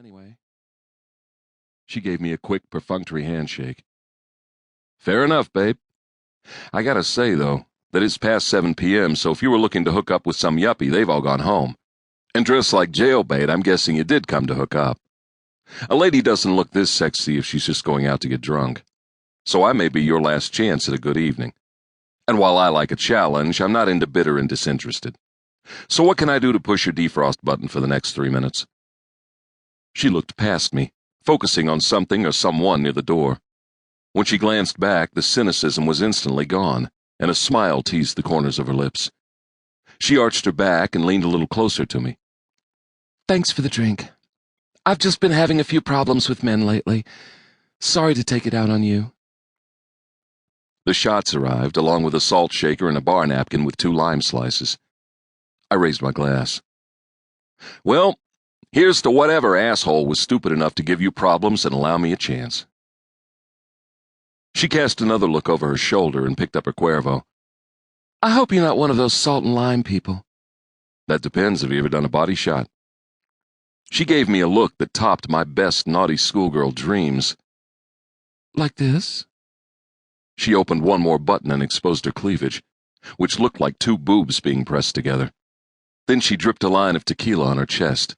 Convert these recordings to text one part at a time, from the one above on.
anyway. She gave me a quick, perfunctory handshake. Fair enough, babe. I gotta say, though, that it's past 7 p.m., so if you were looking to hook up with some yuppie, they've all gone home. And dressed like jailbait, I'm guessing you did come to hook up. A lady doesn't look this sexy if she's just going out to get drunk. So I may be your last chance at a good evening. And while I like a challenge, I'm not into bitter and disinterested. So what can I do to push your defrost button for the next 3 minutes? She looked past me, focusing on something or someone near the door. When she glanced back, the cynicism was instantly gone, and a smile teased the corners of her lips. She arched her back and leaned a little closer to me. Thanks for the drink. I've just been having a few problems with men lately. Sorry to take it out on you. The shots arrived, along with a salt shaker and a bar napkin with 2 lime slices. I raised my glass. Well, here's to whatever asshole was stupid enough to give you problems and allow me a chance. She cast another look over her shoulder and picked up her Cuervo. I hope you're not one of those salt and lime people. That depends. Have you ever done a body shot? She gave me a look that topped my best naughty schoolgirl dreams. Like this? She opened one more button and exposed her cleavage, which looked like 2 boobs being pressed together. Then she dripped a line of tequila on her chest.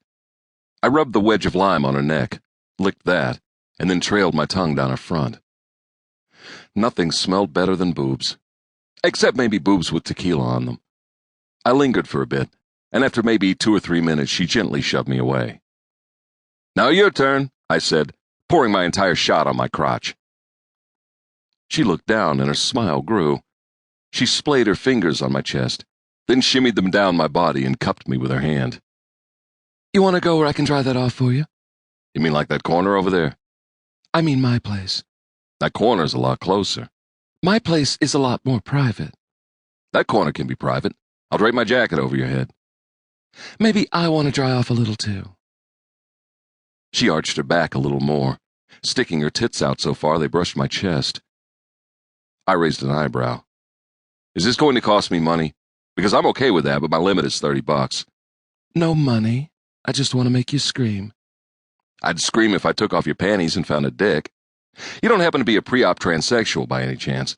I rubbed the wedge of lime on her neck, licked that, and then trailed my tongue down her front. Nothing smelled better than boobs, except maybe boobs with tequila on them. I lingered for a bit, and after maybe 2 or 3 minutes, she gently shoved me away. Now your turn, I said, pouring my entire shot on my crotch. She looked down and her smile grew. She splayed her fingers on my chest, then shimmied them down my body and cupped me with her hand. You want to go where I can dry that off for you? You mean like that corner over there? I mean my place. That corner's a lot closer. My place is a lot more private. That corner can be private. I'll drape my jacket over your head. Maybe I want to dry off a little too. She arched her back a little more, sticking her tits out so far they brushed my chest. I raised an eyebrow. Is this going to cost me money? Because I'm okay with that, but my limit is $30. No money. I just want to make you scream. I'd scream if I took off your panties and found a dick. You don't happen to be a pre-op transsexual by any chance?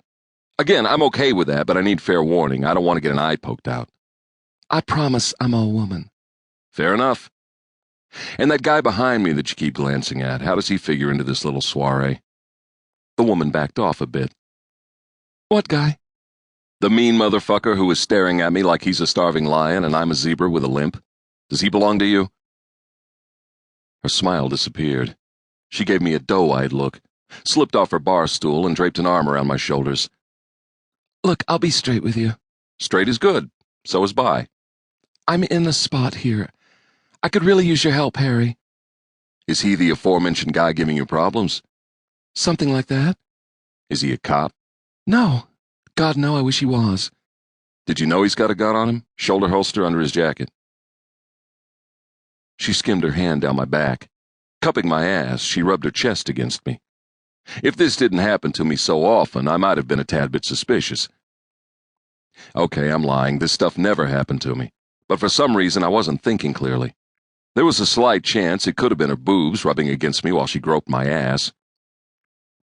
Again, I'm okay with that, but I need fair warning. I don't want to get an eye poked out. I promise I'm all woman. Fair enough. And that guy behind me that you keep glancing at, how does he figure into this little soiree? The woman backed off a bit. What guy? The mean motherfucker who is staring at me like he's a starving lion and I'm a zebra with a limp. Does he belong to you? Her smile disappeared. She gave me a doe-eyed look, slipped off her bar stool and draped an arm around my shoulders. Look, I'll be straight with you. Straight is good. So is bi. I'm in a spot here. I could really use your help, Harry. Is he the aforementioned guy giving you problems? Something like that. Is he a cop? No. God, no, I wish he was. Did you know he's got a gun on him? Shoulder holster under his jacket. She skimmed her hand down my back. Cupping my ass, she rubbed her chest against me. If this didn't happen to me so often, I might have been a tad bit suspicious. Okay, I'm lying. This stuff never happened to me. But for some reason, I wasn't thinking clearly. There was a slight chance it could have been her boobs rubbing against me while she groped my ass.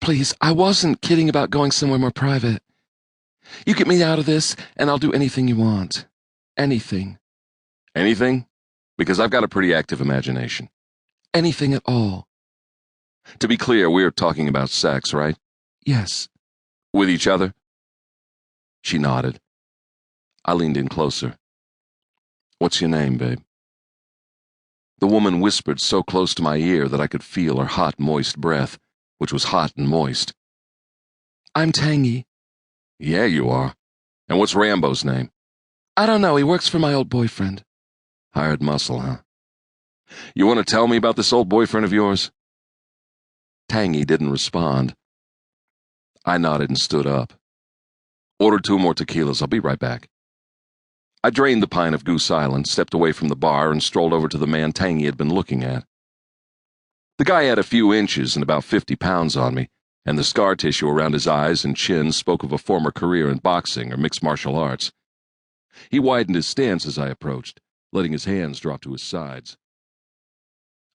Please, I wasn't kidding about going somewhere more private. You get me out of this, and I'll do anything you want. Anything. Anything? Because I've got a pretty active imagination. Anything at all. To be clear, we're talking about sex, right? Yes. With each other? She nodded. I leaned in closer. What's your name, babe? The woman whispered so close to my ear that I could feel her hot, moist breath, which was hot and moist. I'm Tangy. Yeah, you are. And what's Rambo's name? I don't know. He works for my old boyfriend. Hired muscle, huh? You want to tell me about this old boyfriend of yours? Tangy didn't respond. I nodded and stood up. Ordered 2 more tequilas. I'll be right back. I drained the pint of Goose Island, stepped away from the bar, and strolled over to the man Tangy had been looking at. The guy had a few inches and about 50 pounds on me, and the scar tissue around his eyes and chin spoke of a former career in boxing or mixed martial arts. He widened his stance as I approached, letting his hands drop to his sides.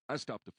I stopped to